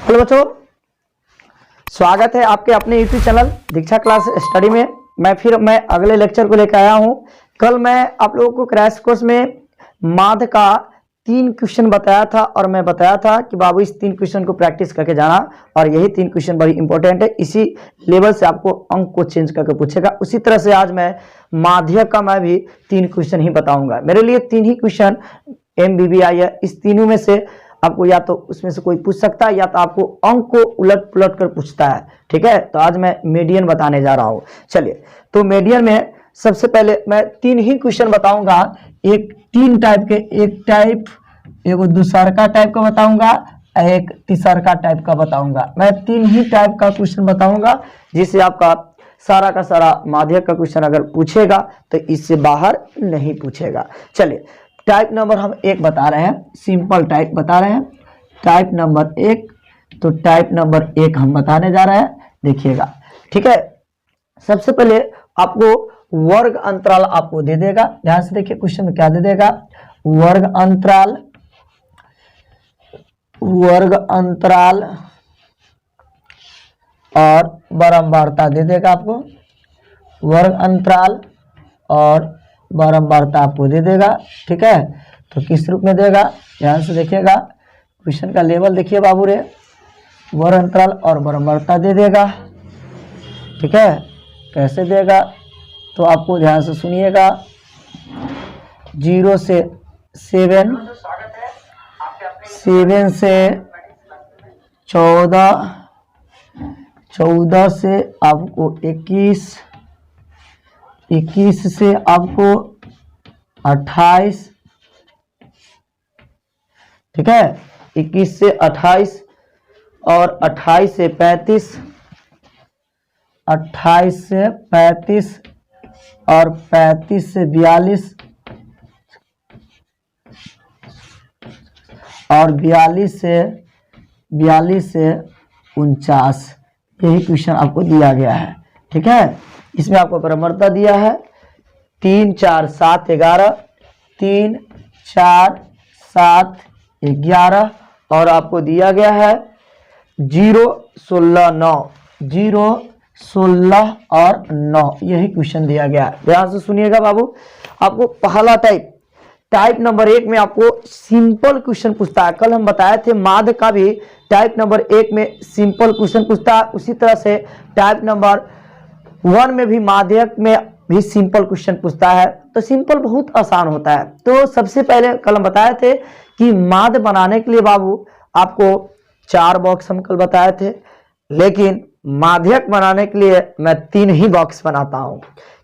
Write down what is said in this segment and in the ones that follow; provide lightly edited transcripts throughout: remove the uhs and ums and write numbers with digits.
Hello बच्चों, स्वागत है आपके अपने यूट्यूब चैनल दीक्षा क्लास स्टडी में। मैं अगले लेक्चर को लेकर आया हूं। कल मैं आप लोगों को क्रैश कोर्स में माध्य का 3 क्वेश्चन बताया था और मैं बताया था कि बाबू इस 3 क्वेश्चन को प्रैक्टिस करके जाना और यही 3 क्वेश्चन बड़ी इंपॉर्टेंट है। इसी लेवल से आपको अंक को चेंज करके पूछेगा। उसी तरह से आज मैं माध्य का मैं भी 3 क्वेश्चन ही बताऊंगा। मेरे लिए 3 ही क्वेश्चन MBBI है। इस तीनों में से आपको या तो उसमें से कोई पूछ सकता है या तो आपको अंक को उलट पुलट कर पूछता है। ठीक है, तो आज मैं मीडियन बताने जा रहा हूं। चलिए, तो मीडियन में सबसे पहले मैं 3 ही क्वेश्चन बताऊंगा। एक 3 टाइप के, एक टाइप, एक दूसरका टाइप का बताऊंगा, एक तीसरका टाइप का बताऊंगा। मैं 3 ही टाइप का क्वेश्चन बताऊंगा जिससे आपका सारा का सारा माध्य का क्वेश्चन अगर पूछेगा तो इससे बाहर नहीं पूछेगा। चलिए, टाइप नंबर हम 1 बता रहे हैं, सिंपल टाइप बता रहे हैं, टाइप नंबर 1। तो टाइप नंबर 1 हम बताने जा रहे हैं, देखिएगा। ठीक है, सबसे पहले आपको वर्ग अंतराल आपको दे देगा। ध्यान से देखिए क्वेश्चन में क्या दे देगा। वर्ग अंतराल और बारंबारता दे देगा आपको। वर्ग अंतराल और बारंबारता आपको दे देगा। ठीक है, तो किस रूप में देगा, ध्यान से देखिएगा। क्वेश्चन का लेवल देखिए बाबू रे। वर्ग अंतराल और बारंबारता दे देगा। ठीक है, कैसे देगा तो आपको ध्यान से सुनिएगा। 0 से 7, 7 से 14, 14 से आपको 21, 21 से आपको 28। ठीक है, 21 से 28 और 28 से 35, 28 से 35 और 35 से 42 और 42 से 49। यही क्वेश्चन आपको दिया गया है। ठीक है, इसमें आपको बारंबारता दिया है 3, 4, 7, 11, 3, 4, 7, 11 और आपको दिया गया है 0, 16, 9, 0, 16 और 9। यही क्वेश्चन दिया गया है। ध्यान से सुनिएगा बाबू। आपको पहला टाइप नंबर 1 में आपको सिंपल क्वेश्चन पूछता है। कल हम बताए थे माध्य का भी टाइप नंबर 1 में सिंपल क्वेश्चन पूछता है। उसी तरह से टाइप नंबर 1 में भी माध्यक में भी सिंपल क्वेश्चन पूछता है। तो सिंपल बहुत आसान होता है। तो सबसे पहले कल हम बताए थे कि माध्य बनाने के लिए बाबू आपको 4 बॉक्स हम कल बताए थे, लेकिन माध्यक बनाने के लिए मैं 3 ही बॉक्स बनाता हूं।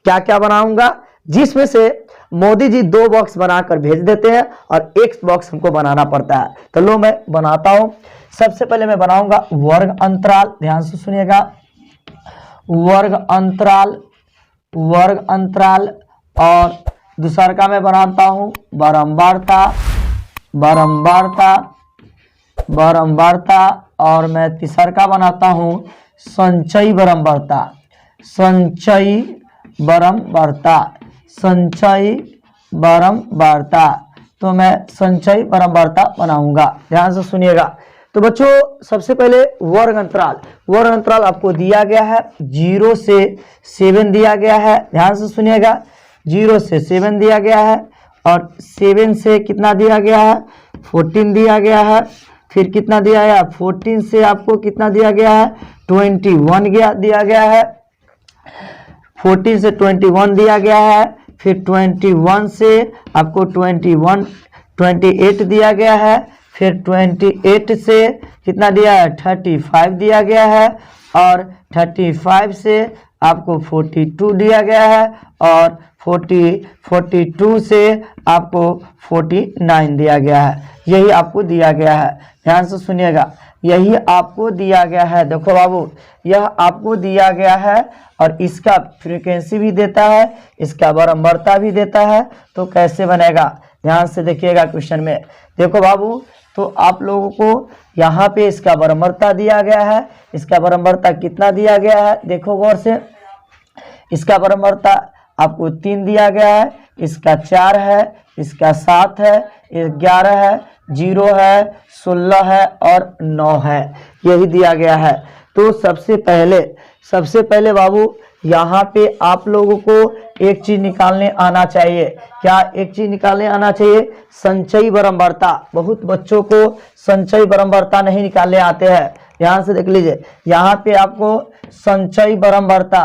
क्या क्या बनाऊंगा, जिसमें से मोदी जी 2 बॉक्स बनाकर भेज देते हैं और 1 बॉक्स हमको बनाना पड़ता है। तो लो मैं बनाता हूं। सबसे पहले मैं बनाऊंगा वर्ग अंतराल। ध्यान से सुनिएगा, वर्ग अंतराल और दूसरा का मैं बनाता हूं बारंबारता और मैं तीसरा का बनाता हूं संचयी बारंबारता। तो मैं संचयी बारंबारता बनाऊंगा। ध्यान से सुनिएगा। तो बच्चों, सबसे पहले वर्ग अंतराल आपको दिया गया है 0 से 7 दिया गया है। ध्यान से सुनिएगा, 0 से 7 दिया गया है और 7 से कितना दिया गया है, 14 दिया गया है। फिर कितना दिया गया, 14 से आपको कितना दिया गया है, 21 दिया गया है। 14 से 21 दिया गया है। फिर 21 से आपको 28 दिया गया है। फिर 28 से कितना दिया है, 35 दिया गया है और 35 से आपको 42 दिया गया है और 42 से आपको 49 दिया गया है। यही आपको दिया गया है। ध्यान से सुनिएगा, यही आपको दिया गया है। देखो बाबू, यह आपको दिया गया है और इसका फ्रीक्वेंसी भी देता है, इसका बारंबारता भी देता है। तो कैसे बनेगा, ध्यान से देखिएगा क्वेश्चन में। देखो बाबू, तो आप लोगों को यहाँ पे इसका बारंबारता दिया गया है। इसका बारंबारता कितना दिया गया है, देखो गौर से। इसका बारंबारता आपको 3 दिया गया है, इसका 4 है, इसका 7 है, 11 है, 0 है, 16 है और 9 है, यही दिया गया है। तो सबसे पहले बाबू यहाँ पे आप लोगों को एक चीज निकालने आना चाहिए। क्या एक चीज निकालने आना चाहिए? संचयी बारंबारता। बहुत बच्चों को संचयी बारंबारता नहीं निकालने आते हैं। ध्यान से देख लीजिए, यहाँ पे आपको संचयी बारंबारता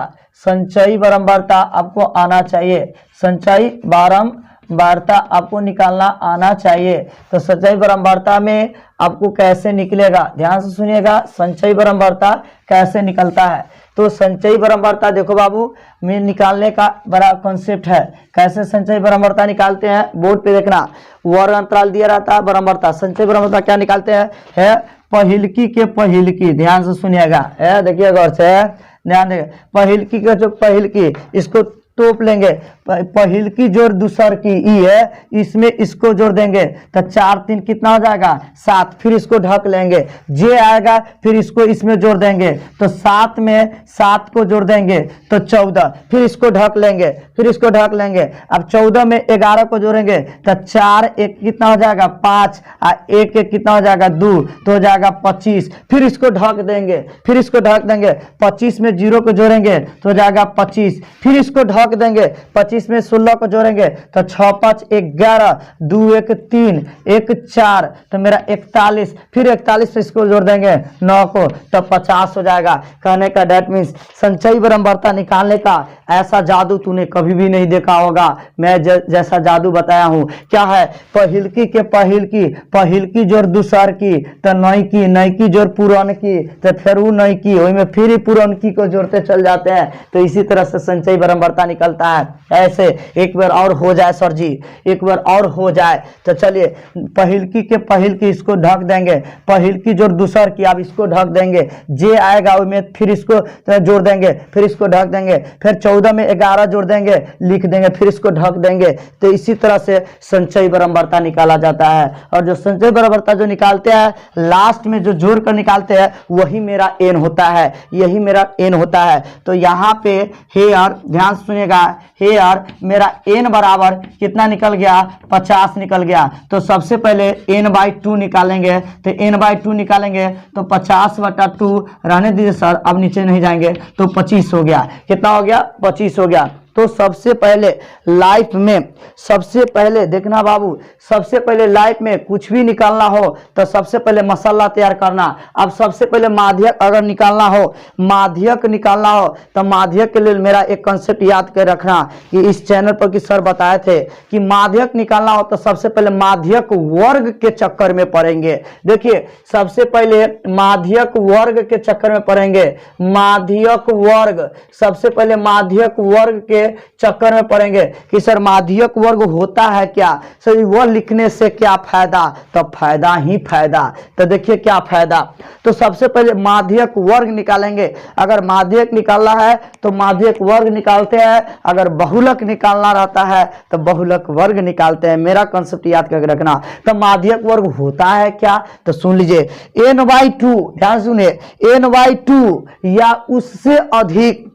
आपको आना चाहिए। संचयी बारंबारता आपको निकालना आना चाहिए। तो संचयी बारंबारता में आपको कैसे निकलेगा, ध्यान से सुनिएगा, संचयी बारंबारता कैसे निकलता है। तो संचयी बारंबारता देखो बाबू में निकालने का बड़ा कॉन्सेप्ट है। कैसे संचयी बारंबारता निकालते हैं, बोर्ड पे देखना, वर्ग अंतराल दिया रहता है, बारंबारता। संचयी बारंबारता क्या निकालते हैं? है पहिलकी के पहिलकी, ध्यान से सुनिएगा, है देखिए गौर से, ध्यान देंगे। पहिलकी का जो पहिलकी, इसको तोप लेंगे, पहिलकी जोड़ दूसर की ई है, इसमें इसको जोड़ देंगे तो 4 3 कितना हो जाएगा? 7। फिर इसको ढक लेंगे, जे आएगा, फिर इसको इसमें जोड़ देंगे तो 7 में 7 को जोड़ देंगे तो 14। फिर इसको ढक लेंगे, फिर इसको ढक लेंगे। अब 14 में 11 को जोड़ेंगे तो 4 1 कितना हो जाएगा? 5, और 1 1 कितना हो जाएगा? 2, तो हो जाएगा 25। फिर इसको ढक देंगे, फिर इसको ढक देंगे। 25 में 0 को जोड़ेंगे तो हो जाएगा 25। फिर इसको ढक देंगे, 25 में 16 को जोड़ेंगे तो 6 5 11, 2 1 3, 1 4, तो मेरा 41। फिर 41 से इसको जोड़ देंगे 9 को तो 50 हो जाएगा। कहने का डेट मीन्स संचयी बारंबारता निकालने का ऐसा जादू तूने कभी भी नहीं देखा होगा। मैं जैसा जादू बताया हूं। क्या है? पहिलकी के पहिलकी जोड़ दूसर की तो नईकी, नईकी जोड़ पुरन की तो फिर वो नईकी, वही में फिर ही पुरनकी को जोड़ते चल जाते हैं। तो इसी तरह से संचयी बारंबारता निकलता है। ऐसे एक बार और हो जाए सर जी, एक बार और हो जाए तो चलिए, पहिलकी के पहिलकी इसको ढक देंगे, पहिलकी जोड़ दूसर की, अब इसको ढक देंगे, जे आएगा उसमें फिर इसको जोड़ देंगे, फिर इसको ढक देंगे, फिर 14 में 11 जोड़ देंगे, लिख देंगे, फिर इसको ढक देंगे। तो इसी तरह से संचयी बारंबारता निकाला जाता है। और जो संचयी बारंबारता जो निकालते हैं, लास्ट में जो जोड़ कर निकालते हैं, वही मेरा एन होता है, यही मेरा एन होता है। तो यहाँ पे हेयर, ध्यान सुनिएगा, हेयर मेरा एन बराबर कितना निकल गया? 50 निकल गया। तो सबसे पहले n/2 निकालेंगे, तो n/2 निकालेंगे तो 50/2 रहने दीजिए सर, अब नीचे नहीं जाएंगे, तो 25 हो गया। कितना हो गया? 25 हो गया। तो सबसे पहले लाइफ में, सबसे पहले देखना बाबू, सबसे पहले लाइफ में कुछ भी निकालना हो तो सबसे पहले मसाला तैयार करना। अब सबसे पहले माध्यक अगर निकालना हो, माध्यक निकालना हो तो माध्यक के लिए मेरा एक कंसेप्ट याद कर रखना कि इस चैनल पर कि सर बताए थे कि माध्यक निकालना हो तो सबसे पहले माध्यक वर्ग के चक्कर में पड़ेंगे। देखिए, सबसे पहले माध्यक वर्ग के चक्कर में पड़ेंगे, माध्यक वर्ग, सबसे पहले माध्यक वर्ग के चक्कर में पड़ेंगे कि सर माध्यक वर्ग होता है क्या, सर वह लिखने से क्या फायदा? तो फायदा ही फायदा। तो देखिए क्या फायदा। तो सबसे पहले माध्यक वर्ग निकालेंगे। अगर माध्यक निकालना है तो माध्यक वर्ग निकालते हैं, अगर बहुलक निकालना रहता है तो बहुलक वर्ग निकालते हैं। मेरा कंसेप्ट याद करके रखना। तो माध्यक वर्ग होता है क्या? तो सुन लीजिए, n/2, ध्यान सुनिए, n/2 या उससे अधिक,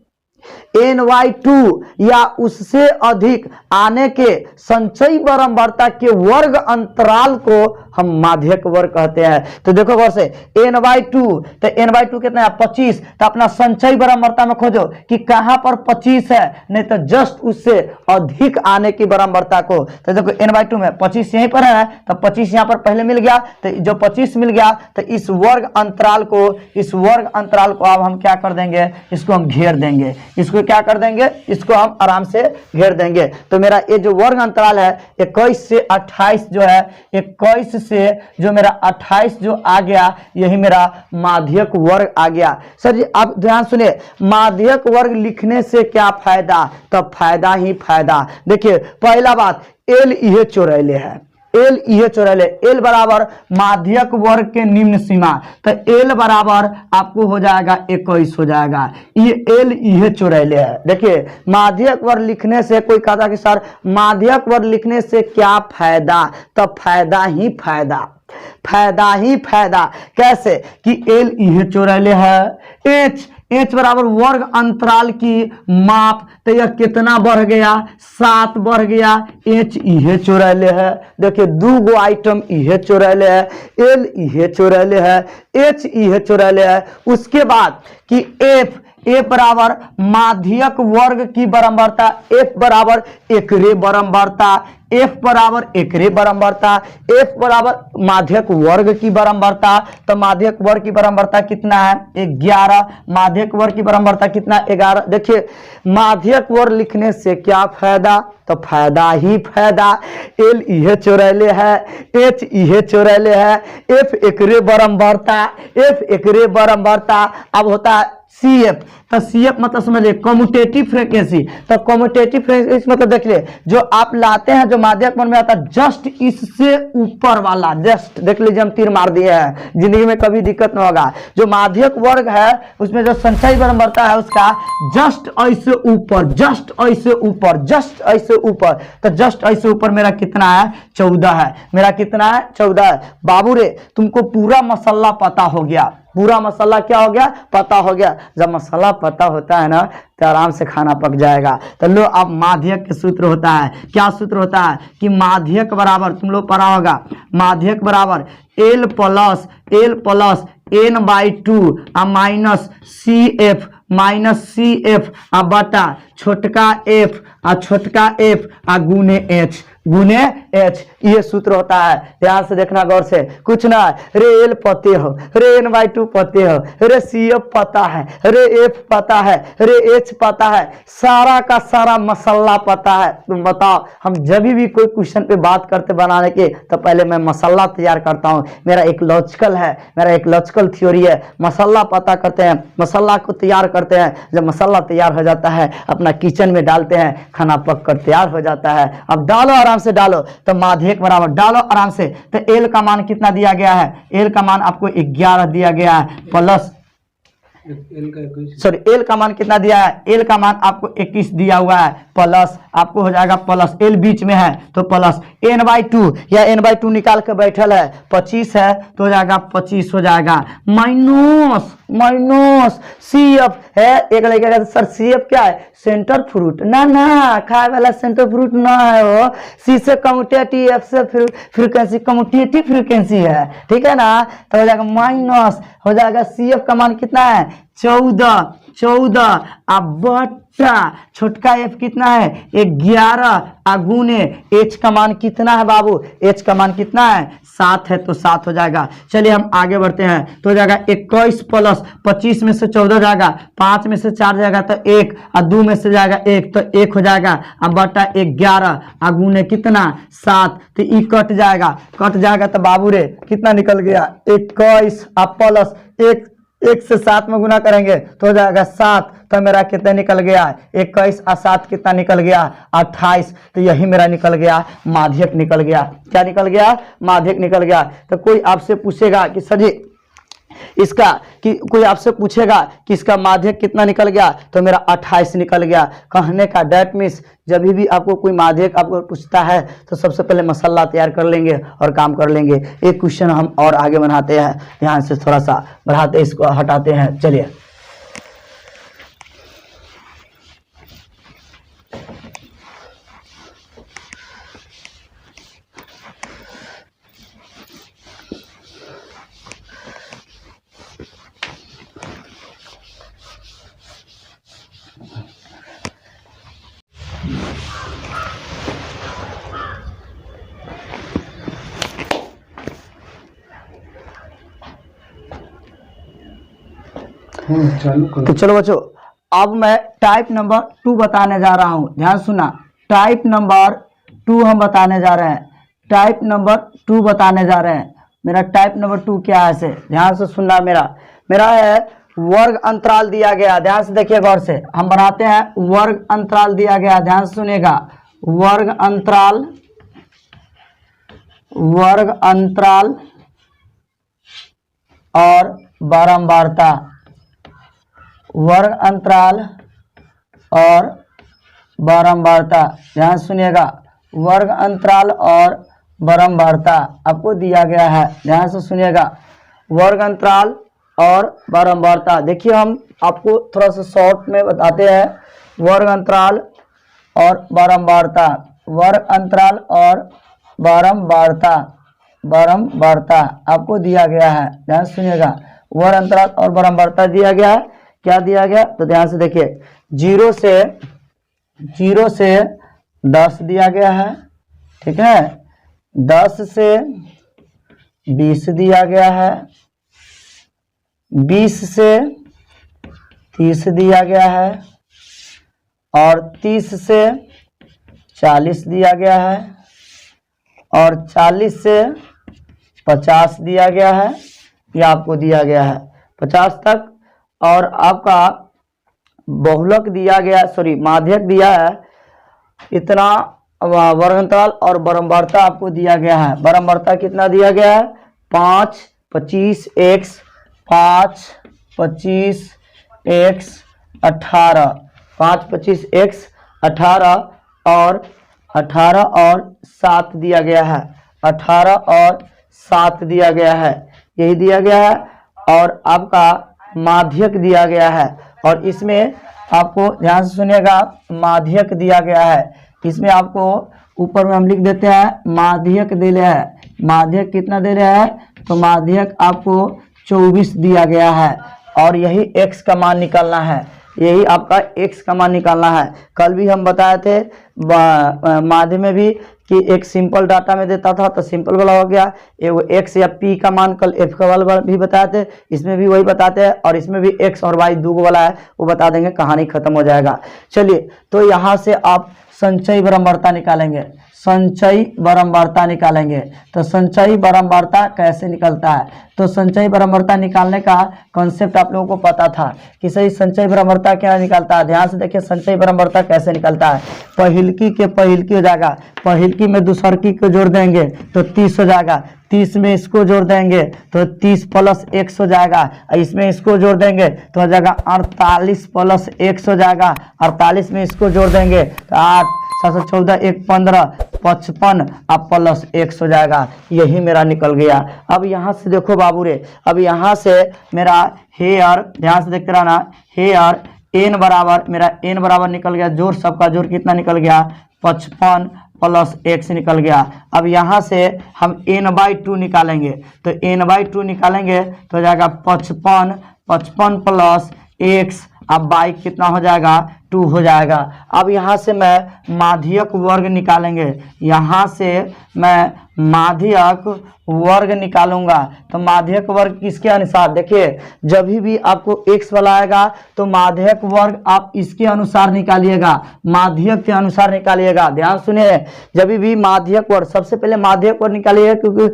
n/2 या उससे अधिक आने के संचयी बारंबारता के वर्ग अंतराल को हम माध्यक वर्ग कहते हैं। तो देखो गौर से, n/2, तो n/2 कितना है? 25। तो अपना संचयी बारंबारता में खोजो कि कहां पर 25 है, नहीं तो जस्ट उससे अधिक आने की बारंबारता को। तो देखो n/2 में 25 यहीं पर है, तो 25 यहां पर पहले मिल गया, तो जो 25 मिल गया तो इस वर्ग अंतराल को अब हम क्या कर देंगे? इसको हम घेर देंगे। इसको क्या कर देंगे? इसको हम आराम से घेर देंगे। तो मेरा ये जो वर्ग अंतराल है 21 से 28 जो है, 21 से जो मेरा 28 जो आ गया, यही मेरा माध्यक वर्ग आ गया। सर जी आप ध्यान सुनिए, माध्यक वर्ग लिखने से क्या फायदा? तो फायदा ही फायदा। देखिए पहला बात, एल इहे चौराले है, एल इहे चौराले, एल बराबर माध्यक वर्ग के निम्न सीमा, तो एल बराबर आपको हो जाएगा 21 हो जाएगा। ये एल इहे चौराले है। देखिए माध्यक वर्ग लिखने से, कोई कहता कि सर माध्यक वर्ग लिखने से क्या फायदा? तो फायदा ही फायदा, फायदा ही फायदा। कैसे कि एल इहे चौराले है, एच h बराबर वर्ग अंतराल की माप, तो यह कितना बढ़ गया, 7 बढ़ गया। h इहे चौराले है, देखिए 2 गो आइटम इहे चौराले है, l इहे चौराले है, h इहे चौराले है। उसके बाद कि f बराबर माध्यक वर्ग की बराबरता, f बराबर एकरे बराबरता, f बराबर एकरे बराबरता, f बराबर माध्यक वर्ग की बराबरता। तो माध्यक वर्ग की बराबरता कितना है, 11। माध्यक वर्ग की बराबरता कितना, 11। देखिए माध्यक वर्ग लिखने से क्या फायदा, तो फायदा ही फायदा। l इहे चौराले है, h इहे चौराले है, f एकरे बराबरता, f एकरे बराबरता। अब होता है CF, तो CF मतलब समझिए कम्यूटेटिव फ्रीक्वेंसी। तो कम्यूटेटिव फ्रीक्वेंसी मतलब देखिए जो आप लाते हैं, जो माध्यक वर्ग में आता है जस्ट इससे ऊपर वाला, जस्ट देख लीजिए हम तीर मार दिए हैं, जिंदगी में कभी दिक्कत नहीं होगा। जो माध्यक वर्ग है उसमें जो संचयी बराबरता है उसका जस्ट ऐसे ऊपर, जस्ट ऐसे ऊपर, जस्ट ऐसे ऊपर। तो जस्ट ऐसे ऊपर मेरा कितना है, 14 है। मेरा कितना है, 14 है। बाबू रे तुमको पूरा मसला पता हो गया, पूरा मसाला क्या हो गया, पता हो गया। जब मसाला पता होता है ना तो आराम से खाना पक जाएगा। तो लो अब माध्यक के सूत्र होता है, क्या सूत्र होता है कि माध्यक बराबर, तुम लोग पढ़ा होगा, माध्यक बराबर L plus n/2 minus C F बटा छोटका f गुने एच, ये सूत्र होता है। ध्यान से देखना गौर से, कुछ ना रे एल पते हो, रे n/2 पते हो, रे CF पता है, रे F पता है, रे H पता है, सारा का सारा मसाला पता है। तुम बताओ, हम जब भी कोई क्वेश्चन पे बात करते बनाने के, तो पहले मैं मसाला तैयार करता हूँ। मेरा एक लॉजिकल है, मेरा एक लॉजिकल थ्योरी है। मसाला पता करते हैं, मसाला को तैयार करते हैं। जब मसाला तैयार हो जाता है अपना किचन में डालते हैं, खाना पक कर तैयार हो जाता है। अब डालो, आराम से डालो। तो माध्यक बराबर डालो आराम से। तो L का मान कितना दिया गया है, L का मान आपको 11 दिया गया है, प्लस L का मान कितना दिया है, L का मान आपको 21 दिया हुआ है, प्लस आपको हो जाएगा प्लस, L बीच में है तो प्लस n/2, या n/2 निकाल के बैठल है, 25 है तो हो जाएगा 25 हो जाएगा, माइनस CF है। एक लगेगा सर CF क्या है, सेंटर फ्रूट, ना खाए वाला सेंटर फ्रूट ना है वो, C से कम्यूटेटिव, F से फ्रीक्वेंसी, कम्यूटेटिव फ्रीक्वेंसी है, ठीक है ना। तो हो जाएगा माइनस, हो जाएगा CF का मान कितना है, 14 अब बट्टा छोटका f कितना है, 11 गुने h का मान कितना है बाबू, h का मान कितना है, 7 है तो 7 हो जाएगा। चलिए हम आगे बढ़ते हैं। तो हो जाएगा 21 प्लस 25 में से 14 जाएगा, 5 में से 4 जाएगा तो 1, और 2 में से जाएगा 1 तो 1 हो जाएगा। अब बट्टा 11 गुने कितना 7, तो ई कट जाएगा तो बाबू रे कितना निकल गया, 21 प्लस 1 से 7 में गुना करेंगे तो हो जाएगा 7। तो मेरा कितना निकल गया, 21 और 7 कितना निकल गया, 28। तो यही मेरा निकल गया, माध्यक निकल गया। क्या निकल गया, माध्यक निकल गया। तो कोई आपसे पूछेगा कि सर जी इसका, कि कोई आपसे पूछेगा कि इसका माध्यक कितना निकल गया, तो मेरा 28 निकल गया। कहने का डेट मीन्स जब भी आपको कोई माध्यक आपको पूछता है तो सबसे पहले मसाला तैयार कर लेंगे और काम कर लेंगे। एक क्वेश्चन हम और आगे बढ़ाते हैं, ध्यान से थोड़ा सा बढ़ाते, इसको हटाते हैं। चलिए तो चलो बच्चों, अब मैं टाइप नंबर 2 बताने जा रहा हूं। ध्यान सुना, टाइप नंबर 2 हम बताने जा रहे हैं, टाइप नंबर 2 बताने जा रहे हैं। मेरा टाइप नंबर 2 क्या है, से ध्यान से सुनना। मेरा है वर्ग अंतराल दिया गया, ध्यान से देखिए गौर से, हम बनाते हैं। वर्ग अंतराल दिया गया, ध्यान से सुनिएगा। वर्ग अंतराल और बारंबारता, वर्ग अंतराल और बारंबारता, ध्यान सुनिएगा। वर्ग अंतराल और बारंबारता आपको दिया गया है, ध्यान से सुनिएगा। वर्ग अंतराल और बारंबारता। देखिए हम आपको थोड़ा सा शॉर्ट में बताते हैं, वर्ग अंतराल और बारंबारता, वर्ग अंतराल और बारंबारता, बारंबारता आपको दिया गया है, ध्यान से सुनिएगा। वर्ग अंतराल और बारंबारता दिया गया है, क्या दिया गया तो ध्यान से देखिए, 0 से 10 दिया गया है, ठीक है, 10 से 20 दिया गया है, 20 से 30 दिया गया है, और 30 से 40 दिया गया है, और 40 से 50 दिया गया है, ये आपको दिया गया है 50 तक। और आपका बहुलक दिया गया, सॉरी माध्यक दिया है इतना, वर्ग अंतराल और बारंबारता आपको दिया गया है। बारंबारता कितना दिया गया है, 5 25 x 5 25 x 18, 5 25 x 18 और 18 और 7 दिया गया है, 18 और 7 दिया गया है, यही दिया गया है। और आपका माध्यक दिया गया है, और इसमें आपको ध्यान से सुनिएगा, माध्यक दिया गया है, इसमें आपको ऊपर में हम लिख देते हैं माध्यक दे रहे हैं, माध्यक कितना दे रहे हैं तो माध्यक आपको 24 दिया गया है, और यही x का मान निकालना है, यही आपका x का मान निकालना है। कल भी हम बताए थे माध्य में भी कि एक सिंपल डाटा में देता था तो सिंपल वाला हो गया, एगो x या p का मान कल f का वाला भी बताए थे, इसमें भी वही बताते हैं, और इसमें भी x और y दो वाला है वो बता देंगे, कहानी खत्म हो जाएगा। चलिए तो यहाँ से आप संचयी बारंबारता निकालेंगे, संचयी बारंबारता निकालेंगे। तो संचयी बारंबारता कैसे निकलता है, तो संचयी बारंबारता निकालने का कॉन्सेप्ट आप लोगों को पता था कि सही संचयी बारंबारता क्या निकलता है। ध्यान से देखिए संचयी बारंबारता कैसे निकलता है, पहिलकी के पहिलकी हो जाएगा, पहिलकी में दूसरकी को जोड़ देंगे तो 30 हो जाएगा, 30 में इसको जोड़ देंगे तो 30 प्लस x हो जाएगा, इसमें इसको जोड़ देंगे तो हो जाएगा 48 प्लस x हो जाएगा, 48 में इसको जोड़ देंगे तो 8 7 14 1 15 55 अब प्लस x हो जाएगा, यही मेरा निकल गया। अब यहाँ से देखो बाबू रे, अब यहाँ से मेरा हेयर, ध्यान से देखते रहना, हेयर n बराबर, मेरा n बराबर निकल गया, जोड़ सबका जोड़ कितना निकल गया 55 प्लस x निकल गया। अब यहाँ से हम n/2 निकालेंगे, तो n/2 निकालेंगे तो हो जाएगा 55 प्लस x, अब y कितना हो जाएगा 2 हो जाएगा। अब यहाँ से मैं माध्यक वर्ग निकालेंगे, यहाँ से मैं माध्यक वर्ग निकालूंगा, तो माध्यक वर्ग किसके अनुसार, देखिए जब भी आपको x वाला आएगा तो माध्यक वर्ग आप इसके अनुसार निकालिएगा, माध्यक के अनुसार निकालिएगा। ध्यान सुनिए, जब भी माध्यक वर्ग, सबसे पहले माध्यक वर्ग निकालिएगा, क्योंकि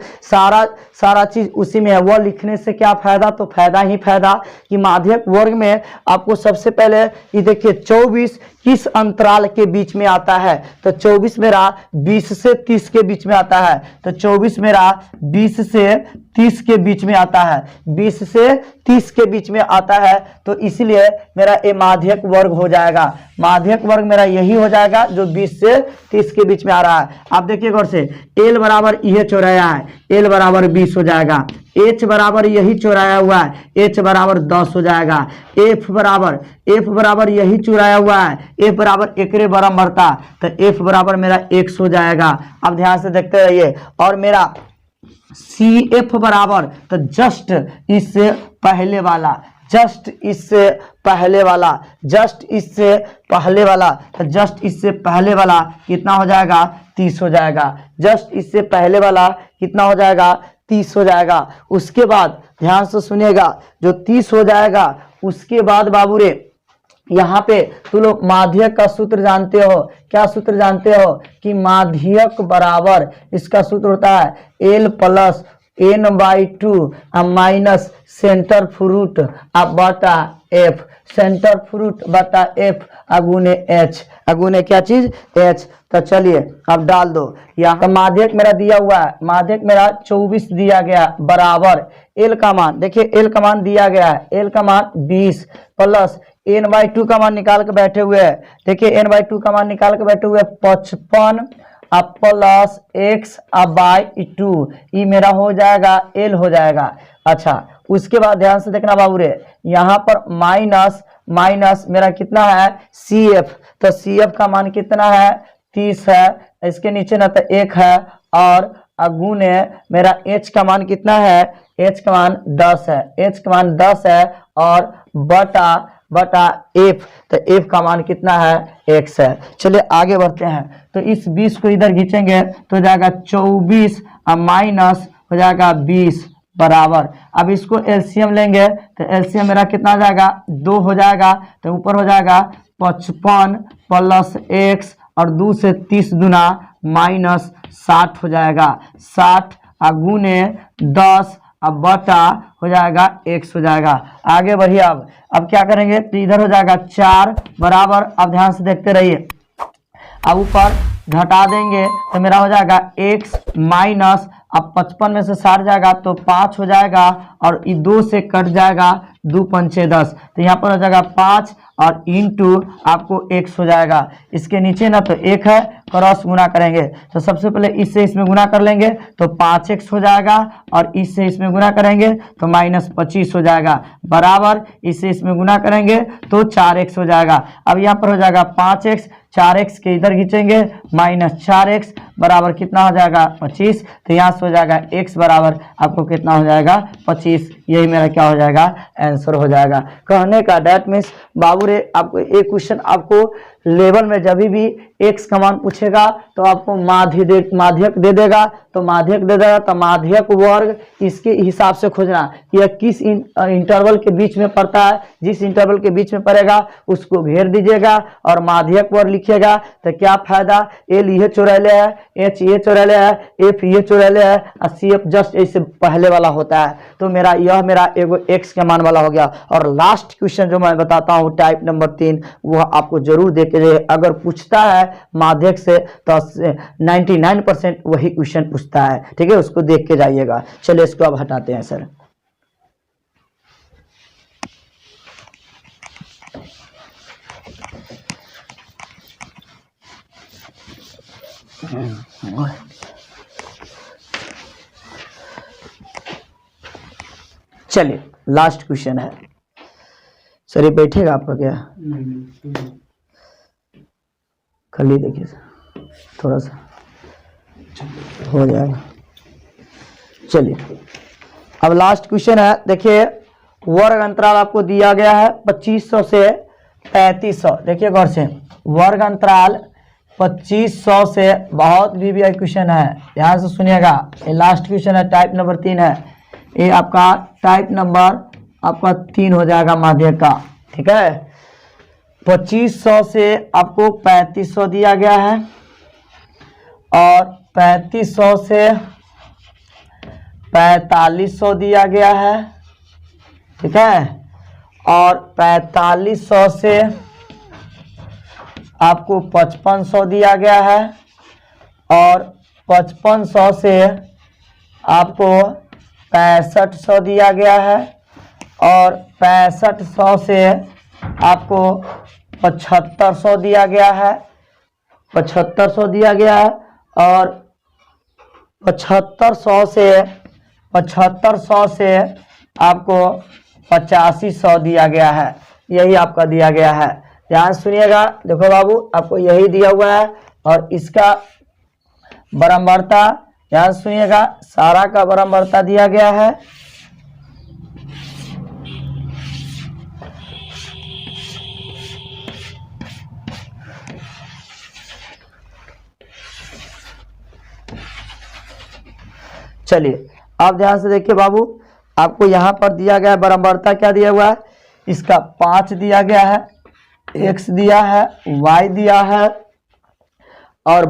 सारा चीज उसी में है। वह लिखने से क्या फायदा, तो फायदा ही फायदा कि माध्यक वर्ग में आपको सबसे पहले ये देखिए 24 किस अंतराल के बीच में आता है, तो 24 मेरा 20 से 30 के बीच में आता है, तो 24 मेरा 20 से 30 के बीच में आता है, 20 से 30 के बीच में आता है, तो इसलिए मेरा ये माध्यक वर्ग हो जाएगा। माध्यक वर्ग मेरा यही हो जाएगा जो 20 से 30 के बीच में आ रहा है। आप देखिए गौर से, l बराबर यह चौराया है, l बराबर 20 हो जाएगा, h बराबर यही चौराया हुआ है, h बराबर 10 हो जाएगा, f बराबर यही चौराया हुआ है, f बराबर एकरे बारंबारता, तो f बराबर मेरा 100 हो जाएगा। अब ध्यान से देखते रहिए, और मेरा CF बराबर, तो जस्ट इससे पहले वाला, जस्ट इससे पहले वाला, जस्ट इससे पहले वाला, तो जस्ट इससे पहले वाला कितना हो जाएगा 30 हो जाएगा, जस्ट इससे पहले वाला कितना हो जाएगा 30 हो जाएगा। उसके बाद ध्यान से सुनिएगा, जो 30 हो जाएगा उसके बाद बाबू रे यहाँ पे तुम लोग माध्यक का सूत्र जानते हो, क्या सूत्र जानते हो कि माध्यक बराबर, इसका सूत्र होता है l plus n/2 minus centre fruit बटा f, सेंटर फ्रूट बटा f अगुने h, अगुने क्या चीज h। तो चलिए अब डाल दो, यहाँ माध्यक मेरा दिया हुआ है, माध्यक मेरा 24 दिया गया बराबर l का मान, देखिए l का मान दिया गया है, l का मान 20 प्लस n/2 का मान निकाल के बैठे हुए हैं, देखिए n/2 का मान निकाल के बैठे हुए 55 अब प्लस x/2, ये मेरा हो जाएगा l हो जाएगा। अच्छा उसके बाद ध्यान से देखना बाबू रे, यहाँ पर माइनस माइनस मेरा कितना है CF, तो CF का मान कितना है 30 है, इसके नीचे ना तो 1 है, और गुणे मेरा H का मान कितना है, H का मान 10 है, H का मान 10 है, और बटा बटा F, तो F का मान कितना है X है। चलिए आगे बढ़ते हैं, तो इस 20 को इधर खींचेंगे तो हो जाएगा 24 और माइनस हो जाएगा 20 बराबर, अब इसको एलसीएम लेंगे तो एलसीएम मेरा कितना हो जाएगा 2 हो जाएगा, तो ऊपर हो जाएगा 55 प्लस x और 2 से 30 गुना माइनस 60 हो जाएगा, 60 गुने 10 अब बटा हो जाएगा x हो जाएगा। आगे बढ़िए, अब क्या करेंगे तो इधर हो जाएगा 4 बराबर, अब ध्यान से देखते रहिए, अब ऊपर घटा देंगे तो मेरा हो जाएगा x माइनस, अब 55 में से 60 जाएगा तो 5 हो जाएगा, और 2 से कट जाएगा, 2 पंचे 10, तो यहाँ पर हो जाएगा 5 और इंटू आपको x हो जाएगा। इसके नीचे ना तो 1 है, क्रॉस गुना करेंगे तो सबसे पहले इससे इसमें गुना कर लेंगे तो 5x हो जाएगा, और इससे इसमें गुना करेंगे तो माइनस 25 हो जाएगा, बराबर इससे इसमें गुना करेंगे तो 4x हो जाएगा। अब यहाँ पर हो जाएगा 5x, 4x के इधर खींचेंगे माइनस 4x बराबर कितना हो जाएगा 25, तो यहाँ से हो जाएगा x बराबर आपको कितना हो जाएगा 25, यही मेरा क्या हो जाएगा आंसर हो जाएगा। कहने का डेट मीन्स बाबू रे, आपको एक क्वेश्चन आपको लेवल में जब भी x का मान पूछेगा तो आपको माध्यक दे देगा, तो माध्यक दे देगा तो माध्यक वर्ग इसके हिसाब से खोजना, यह किस इंटरवल के बीच में पड़ता है, जिस इंटरवल के बीच में पड़ेगा उसको घेर दीजिएगा और माध्यक वर्ग लिखिएगा, तो क्या फायदा, एल ये चौराले है, एच ये चौराले है, एफ ये चौराले है, और सी एफ जस्ट इससे पहले वाला होता है, तो मेरा यह मेरा एगो एक्स के मान वाला हो गया। और लास्ट क्वेश्चन जो मैं बताता हूँ टाइप नंबर 3, वह आपको जरूर देख के, अगर पूछता है माध्यक से तो 99% वही क्वेश्चन पूछता है, ठीक है, उसको देख के जाइएगा। चलिए इसको अब हटाते हैं सर। चलिए लास्ट क्वेश्चन है सर, ये बैठेगा आपका क्या, खाली देखिए थोड़ा सा हो जाएगा। चलिए अब लास्ट क्वेश्चन है, देखिए वर्ग अंतराल आपको दिया गया है 2500 से 3500, देखिए गौर से, वर्ग अंतराल 2500 से, बहुत भी क्वेश्चन है, ध्यान से सुनिएगा, ये लास्ट क्वेश्चन है, टाइप नंबर 3 है, ये आपका टाइप नंबर आपका 3 हो जाएगा माध्यक का, ठीक है। 2500 से आपको 3500 दिया गया है, और 3500 से 4500 दिया गया है, ठीक है, और 4500 से आपको 5500 दिया गया है, और 5500 से आपको 6500 दिया गया है, और 6500 से आपको 7500 दिया गया है, 7500 दिया गया है, और 7500 से आपको 8500 दिया गया है, यही आपका दिया गया है। ध्यान सुनिएगा, देखो बाबू आपको यही दिया हुआ है, और इसका बराबरता ध्यान सुनिएगा, सारा का बराबरता दिया गया है, चलिए आप ध्यान से देखिए बाबू, आपको यहाँ पर दिया गया है बराबरता, क्या दिया हुआ है, इसका 5 दिया गया है, x दिया है, y दिया है, और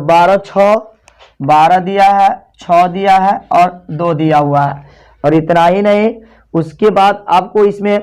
12 दिया है, 6 दिया है, और 2 दिया हुआ है। और इतना ही नहीं, उसके बाद आपको इसमें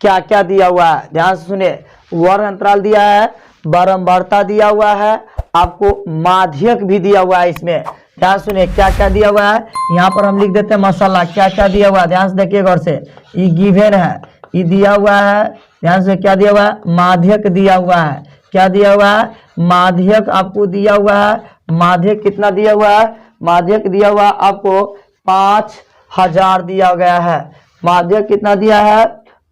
क्या क्या दिया हुआ है, ध्यान से सुनिए, वर्ग अंतराल दिया है, बराबरता दिया हुआ है, आपको माध्यक भी दिया हुआ है, इसमें ध्यान सुनिए क्या क्या दिया हुआ है, यहाँ पर हम लिख देते हैं मसाला, क्या क्या दिया हुआ है, ध्यान से देखिए गौर से, ये गिवन है, ये दिया हुआ है, ध्यान से क्या दिया हुआ है, माध्यक दिया हुआ है, क्या दिया हुआ है, माध्यक आपको दिया हुआ है, माध्यक कितना दिया हुआ है, माध्यक दिया हुआ आपको 5000 दिया गया है, माध्यक कितना दिया है,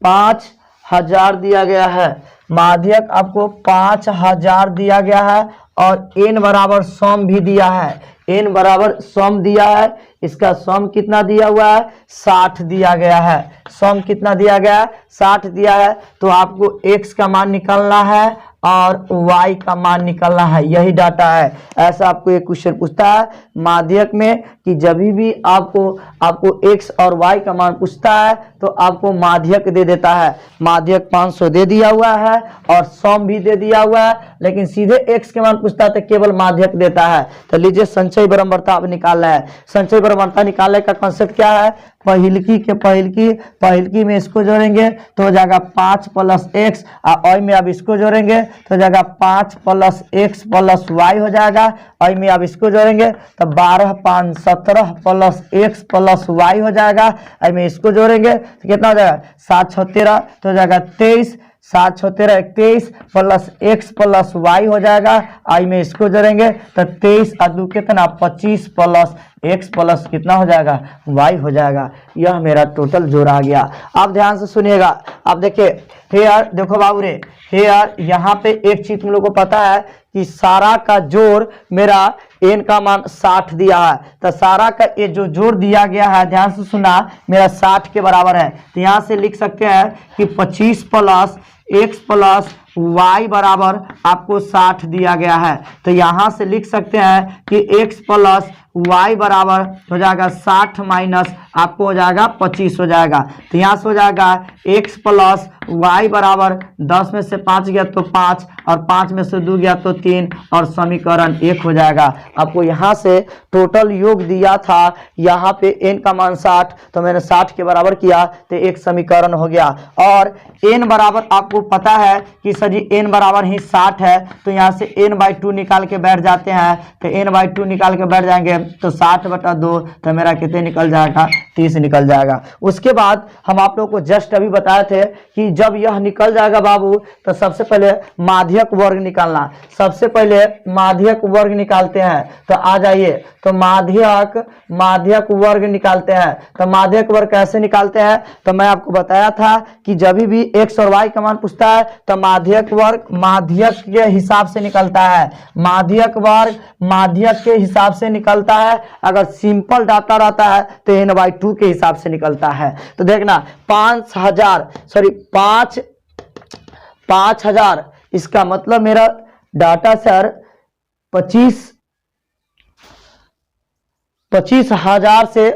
5000 दिया गया है। माध्यक आपको 5000 दिया गया है और n बराबर सम भी दिया है, n बराबर सम दिया है। इसका सम कितना दिया हुआ है, 60 दिया गया है। सम कितना दिया गया है, 60 दिया है। तो आपको x का मान निकालना है और y का मान निकालना है, यही डाटा है। ऐसा आपको एक क्वेश्चन पूछता है माध्यक में कि जब भी आपको x और y का मान पूछता है तो आपको माध्यक दे देता है। माध्यक 500 दे दिया हुआ है और सम भी दे दिया हुआ है, लेकिन सीधे x के मान पूछता है तो केवल माध्यक देता है। तो लीजिए संचयी बारंबारता अब निकालना है। संचयी बारंबारता निकालने का कॉन्सेप्ट क्या है, पहिलकी में इसको जोड़ेंगे तो हो जाएगा 5 + x और में अब इसको जोड़ेंगे तो हो जाएगा 5 + x + y हो जाएगा। और में अब इसको जोड़ेंगे तो 12 × 5 = 17 + x + y हो जाएगा। और में इसको जोड़ेंगे तो कितना हो जाएगा, 7 × 6 = 13 तो हो जाएगा 23, 7 × 6 = 21 + x + y हो जाएगा। आई में इसको जोड़ेंगे तो 23 और 2 कितना, 25 + x + कितना हो जाएगा, y हो जाएगा। यह मेरा टोटल जोड़ आ गया। आप ध्यान से सुनिएगा। अब देखिए हेयर, देखो बाबू रे, हेयर यहाँ पे एक चीज तुम लोग को पता है कि सारा का जोड़ मेरा n का मान 60 दिया है। तो सारा का ये जो जोड़ दिया गया है, ध्यान से सुना, मेरा 60 के बराबर है। तो यहाँ से लिख सकते हैं कि 25 + x + y बराबर आपको 60 दिया गया है। तो यहाँ से लिख सकते हैं कि x + y बराबर हो जाएगा 60 माइनस आपको हो जाएगा 25 हो जाएगा। तो यहाँ से हो जाएगा x + y बराबर 10 में से 5 गया तो 5 और 5 में से 2 गया तो 3 और समीकरण 1 हो जाएगा। आपको यहाँ से टोटल योग दिया था, यहाँ पे n का मान 60 तो मैंने 60 के बराबर किया तो एक समीकरण हो गया। और n बराबर आपको पता है कि सर जी n बराबर ही 60 है, तो यहाँ से n/2 निकाल के बैठ जाते हैं। तो n/2 निकाल के बैठ जाएंगे तो 60/2 तो मेरा कितने निकल जाएगा, 30 निकल जाएगा। उसके बाद हम आप लोग को जस्ट अभी बताए थे कि जब यह निकल जाएगा बाबू तो सबसे पहले माध्यक वर्ग निकालना। सबसे पहले माध्यक वर्ग निकालते हैं। तो आ जाइए, तो माध्यक वर्ग निकालते हैं। तो माध्यक वर्ग कैसे निकालते हैं, तो मैं आपको बताया था कि जब भी x और y का मान पूछता है तो माध्यक वर्ग माध्यक के हिसाब से निकलता है। माध्यक वर्ग माध्यक के हिसाब से निकलता है। अगर सिंपल डाटा रहता है तो n/2 के हिसाब से निकलता है। तो देखना 5000 इसका मतलब मेरा डाटा सर 25,000 से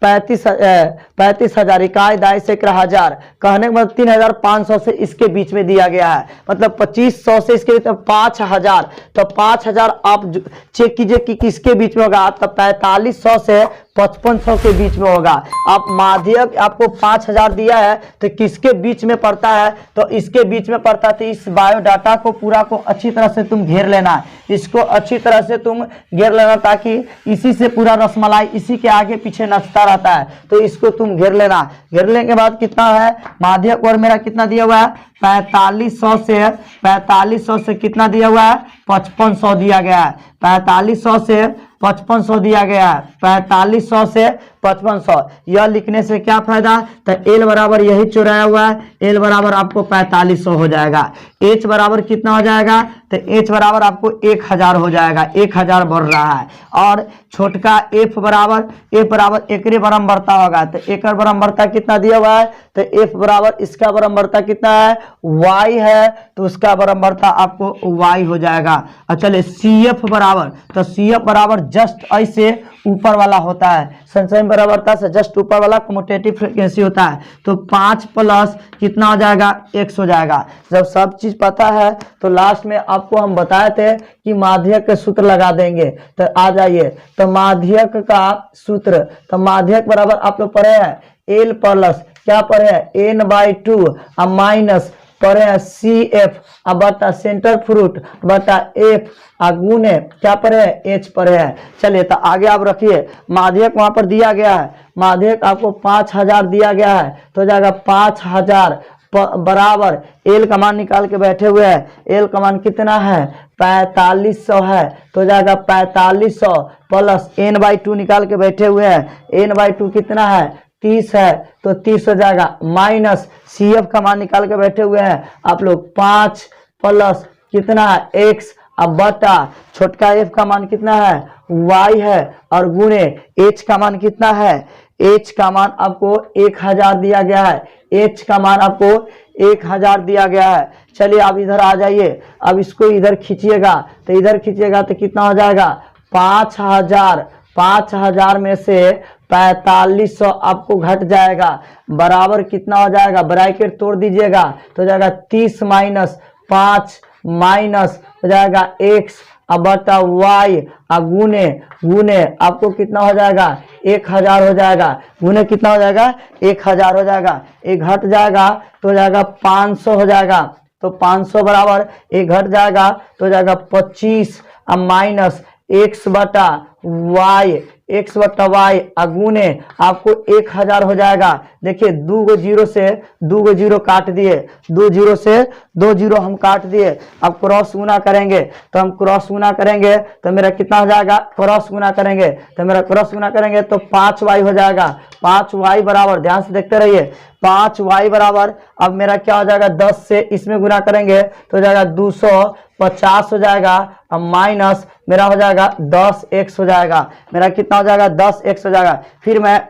35,000 इकाई दाई से 1000 कहने का मतलब 3,500 से इसके बीच में दिया गया है। मतलब 2500 से इसके बीच में 5,000, तो 5,000 आप चेक कीजिए कि किसके बीच में होगा। तो 4500 से 5500 के बीच में होगा। आप माध्यक आपको 5000 दिया है तो किसके बीच में पड़ता है, तो इसके बीच में पड़ता है। तो इस बायोडाटा को पूरा को अच्छी तरह से तुम घेर लेना है, इसको अच्छी तरह से तुम घेर लेना ताकि इसी से पूरा रसमलाई इसी के आगे पीछे नचता रहता है। तो इसको तुम घेर लेना। घेर लेने के बाद कितना है, माध्यक वर्ग मेरा कितना दिया हुआ है 4500 से कितना दिया हुआ है 5500 दिया गया है। 4500 से 5500 दिया गया है। 4500 से 5500 यह लिखने से क्या फायदा, तो L बराबर यही चुराया हुआ है, L बराबर आपको 4500 हो जाएगा। H बराबर कितना हो जाएगा, तो H बराबर आपको 1000 हो जाएगा। 1000 बढ़ रहा है। और छोटका F बराबर एकरे बराबरता होगा। तो एक बराबरता कितना दिया हुआ है, तो F बराबर इसका बराबरता कितना है Y है, तो उसका बराबरता आपको Y हो जाएगा। और चलिए CF बराबर, तो CF बराबर जस्ट ऐसे ऊपर वाला होता है, संचय बराबरता से जस्ट ऊपर वाला कम्यूटेटिव फ्रीक्वेंसी होता है। तो 5 प्लस कितना हो जाएगा x हो जाएगा। जब सब चीज पता है तो लास्ट में आपको हम बताए थे कि माध्यक का सूत्र लगा देंगे। तो आ जाइए, तो माध्यक का सूत्र, तो माध्यक बराबर आप लोग पढ़े हैं L प्लस क्या पढ़े हैं n/2 और माइनस पढ़े हैं CF बटा सेंटर फ्रूट बटा F गुने क्या पढ़े हैं H पढ़े हैं। चलिए तो आगे आप रखिए, माध्यक वहां पर दिया गया है, माध्यक आपको 5000 दिया गया है। तो जाएगा 5000 बराबर L का मान निकाल के बैठे हुए हैं। L का मान कितना है 4500 है। तो जाएगा 4500 प्लस n/2 निकाल के बैठे हुए हैं। n/2 कितना है 30 है तो 30 हो जाएगा, माइनस CF का मान निकाल के बैठे हुए हैं आप लोग, 5 प्लस कितना है x, अब बटा छोटका f का मान कितना है y है, और गुणे h का मान कितना है, h का मान आपको 1000 दिया गया है, h का मान आपको 1000 दिया गया है। चलिए आप इधर आ जाइए, अब इसको इधर खींचिएगा तो इधर खींचिएगा तो कितना हो जाएगा 5000, 5000 में से 4500 आपको घट जाएगा, बराबर कितना हो जाएगा, ब्रैकेट तोड़ दीजिएगा तो हो जाएगा 30 माइनस 5 माइनस हो जाएगा x अब बटा y, अब गुने गुने आपको कितना हो जाएगा 1000 हो जाएगा, गुने कितना हो जाएगा 1000 हो जाएगा, एक घट जाएगा तो हो जाएगा 500 हो जाएगा, तो 500 बराबर एक घट जाएगा तो हो जाएगा 25, अब माइनस x बटा y, x बटा y अगुने आपको 1000 हो जाएगा। देखिए 2 जीरो से 2 जीरो काट दिए, 2 जीरो से 2 जीरो हम काट दिए, अब क्रॉस गुना करेंगे तो हम क्रॉस गुना करेंगे तो मेरा कितना हो जाएगा, क्रॉस गुना करेंगे तो मेरा क्रॉस गुना करेंगे तो 5y हो जाएगा, 5y बराबर, ध्यान से देखते रहिए, 5y बराबर अब मेरा क्या हो जाएगा 10 से इसमें गुना करेंगे तो हो जाएगा 250 हो जाएगा, अब माइनस मेरा हो जाएगा 10x हो जाएगा, मेरा कितना हो जाएगा 10x हो जाएगा। फिर मैं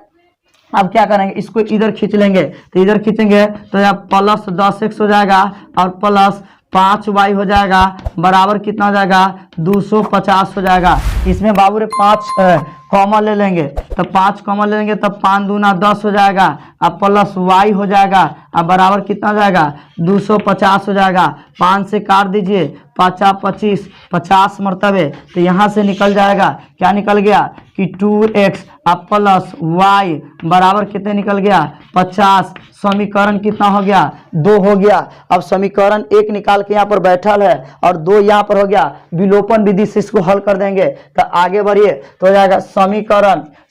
अब क्या करेंगे, इसको इधर खींच लेंगे तो इधर खींचेंगे तो यहाँ प्लस 10x हो जाएगा और प्लस 5y हो जाएगा, बराबर कितना हो जाएगा 250 हो जाएगा। इसमें बाबू रे 5 कॉमन ले लेंगे तो 5 कॉमन ले लेंगे तब 5 दूना 10 हो जाएगा, अब प्लस y हो जाएगा, अब बराबर कितना हो जाएगा 250 हो जाएगा, 5 से काट दीजिए, 5 25, 50 मरतबे तो यहाँ से निकल जाएगा, क्या निकल गया कि 2x अब प्लस y बराबर कितने निकल गया 50, समीकरण कितना हो गया 2 हो गया। अब समीकरण 1 निकाल के यहाँ पर बैठल है और 2 यहाँ पर हो गया, विलोपन विधि से इसको हल कर देंगे तो आगे बढ़िए तो हो जाएगा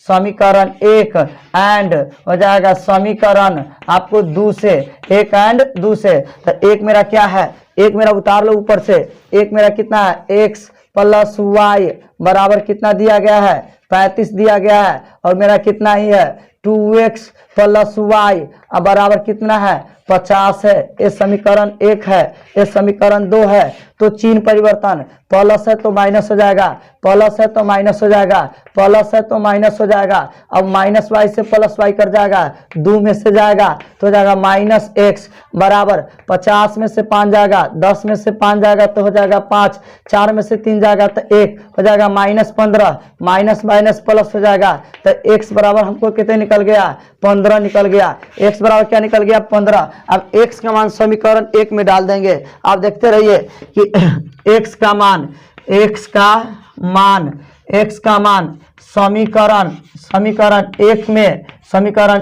समीकरण 1 एंड हो जाएगा समीकरण आपको 2 से, 1 एंड 2 से, तो एक मेरा क्या है, एक मेरा उतार लो ऊपर से, एक मेरा कितना है x प्लस y बराबर कितना दिया गया है 35 दिया गया है, और मेरा कितना ही है 2x प्लस y अब बराबर कितना है 50 है। ये समीकरण 1 है, ये समीकरण 2 है, तो चिन्ह परिवर्तन, प्लस है तो माइनस हो जाएगा, प्लस है तो माइनस हो जाएगा, प्लस है तो माइनस हो जाएगा, अब माइनस y से प्लस y कर जाएगा, 2 में से जाएगा तो हो जाएगा माइनस x बराबर 50 में से 5 जाएगा, 10 में से 5 जाएगा तो हो जाएगा 5, 4 में से 3 जाएगा तो 1 हो जाएगा माइनस 15, माइनस माइनस प्लस हो जाएगा तो x बराबर हमको कितने निकल गया 15 निकल गया, x बराबर क्या निकल गया 15। अब x का मान समीकरण 1 में डाल देंगे, आप देखते रहिए कि x का मान समीकरण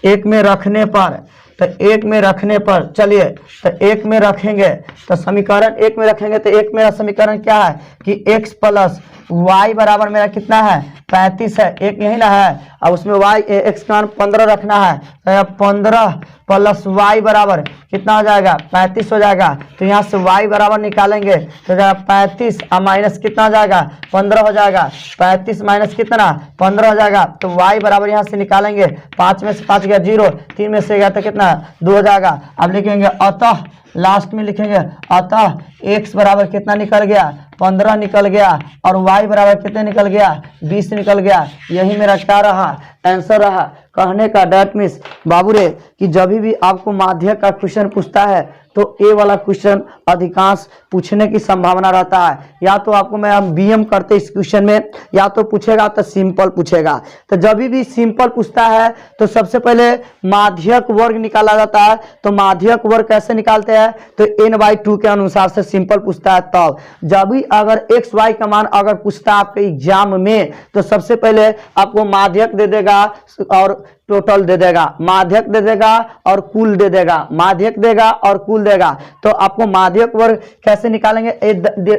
1 में रखने पर, तो 1 में रखने पर चलिए तो 1 में रखेंगे तो समीकरण 1 में रखेंगे तो 1 मेरा समीकरण क्या है कि x प्लस y बराबर मेरा कितना है 35 है, एक यही ना है, अब उसमें y x का मान 15 रखना है तो 15 प्लस y बराबर कितना हो जाएगा 35 हो जाएगा, तो यहाँ से y बराबर निकालेंगे तो जाएगा 35 और माइनस कितना हो जाएगा 15 हो जाएगा, 35 माइनस कितना 15 हो जाएगा, तो y बराबर यहाँ से निकालेंगे, 5 में से 5 गया 0, 3 में से गया तो कितना 2 हो जाएगा। अब लिखेंगे अतः, लास्ट में लिखेंगे अतः x बराबर कितना निकल गया 15 निकल गया और y बराबर कितने निकल गया 20 निकल गया। यही मेरा क्या रहा आंसर रहा। कहने का डेट मीन्स बाबू रे कि जब भी आपको माध्यक का क्वेश्चन पूछता है तो ए वाला क्वेश्चन अधिकांश पूछने की संभावना रहता है, या तो आपको मैं हम बीएम करते इस क्वेश्चन में, या तो पूछेगा तो सिंपल पूछेगा। तो जब भी सिंपल पूछता है तो सबसे पहले माध्यक वर्ग निकाला जाता है, तो माध्यक वर्ग कैसे निकालते हैं तो n/2 के अनुसार से सिंपल पूछता है। तब जब भी अगर x y का मान अगर पूछता है आपके एग्जाम में तो सबसे पहले आपको माध्यक दे देगा और टोटल दे देगा, माध्यक दे देगा और कुल दे देगा, माध्यक देगा और कुल देगा। तो आपको माध्यक वर्ग कैसे निकालेंगे,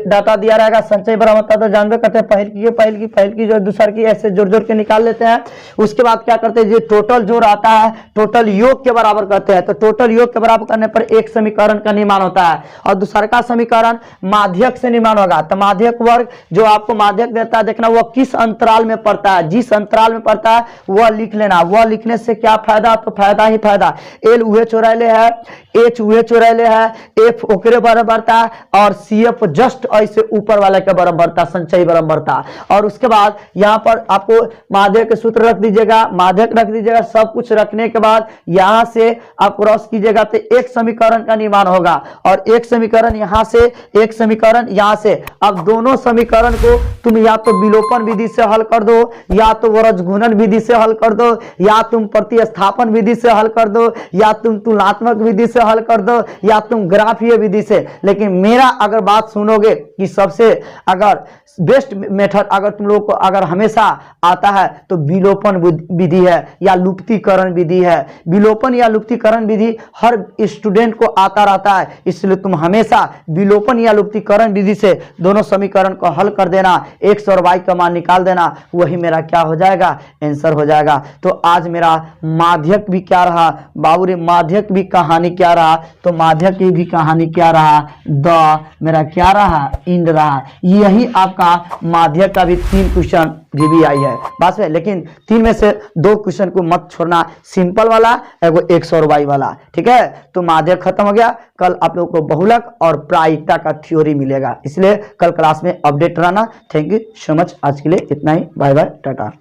डाटा दिया रहेगा संचयी बराबरता तो जानबे करते हैं, पहल की जो दूसर की ऐसे जोड़ जोड़ के निकाल लेते हैं। उसके बाद क्या करते हैं, जो टोटल जो आता है टोटल योग के बराबर करते हैं, तो टोटल योग के बराबर करने पर एक समीकरण का निर्माण होता है और दूसरा का समीकरण माध्यक से निर्माण होगा। तो माध्यक वर्ग जो आपको माध्यक देता है, देखना वो किस अंतराल में पड़ता है, जिस अंतराल में पड़ता है वह लिख लेना। वह लिखने से क्या फायदा, तो फायदा ही फायदा। एल उहे चौराले है, एच उहे चौराले है, एफ ओकरे बराबरता और सी एफ जस्ट ऐसे ऊपर वाले के बराबरता, संचयी बराबरता। और उसके बाद यहाँ पर आपको माध्यक के सूत्र रख दीजिएगा, माध्यक रख दीजिएगा, सब कुछ रखने के बाद यहाँ से आप क्रॉस कीजिएगा तो एक समीकरण का निर्माण होगा और एक समीकरण यहाँ से, एक समीकरण यहाँ से। अब दोनों समीकरण को तुम या तो विलोपन विधि से हल कर दो, या तो वरज गुणन विधि से हल कर दो, या तुम प्रतिस्थापन विधि से हल कर दो, या तुम तुलनात्मक विधि से हल कर दो, या तुम ग्राफीय विधि से। लेकिन मेरा अगर बात सुनोगे कि सबसे अगर बेस्ट मेथड अगर तुम लोग को अगर हमेशा आता है तो विलोपन विधि है या लुप्तीकरण विधि है। विलोपन या लुप्तीकरण विधि हर स्टूडेंट को आता रहता है, इसलिए तुम हमेशा विलोपन या लुप्तीकरण विधि से दोनों समीकरण को हल कर देना, x और y का मान निकाल देना, वही मेरा क्या हो जाएगा, आंसर हो जाएगा। तो आज मेरा माध्यक भी क्या रहा बाबू रे, माध्यक भी कहानी क्या रहा, तो माध्यक की भी कहानी क्या रहा, द मेरा क्या रहा, इंड रहा। यही आपका माध्यक का भी 3 क्वेश्चन भी आई है बस में, लेकिन 3 में से 2 क्वेश्चन को मत छोड़ना, सिंपल वाला एगो x और y वाला, ठीक है। तो माध्यक खत्म हो गया, कल आप लोगों को बहुलक और प्रायिकता का थ्योरी मिलेगा, इसलिए कल क्लास में अपडेट रहना। थैंक यू सो मच, आज के लिए इतना ही, बाय बाय, टाटा।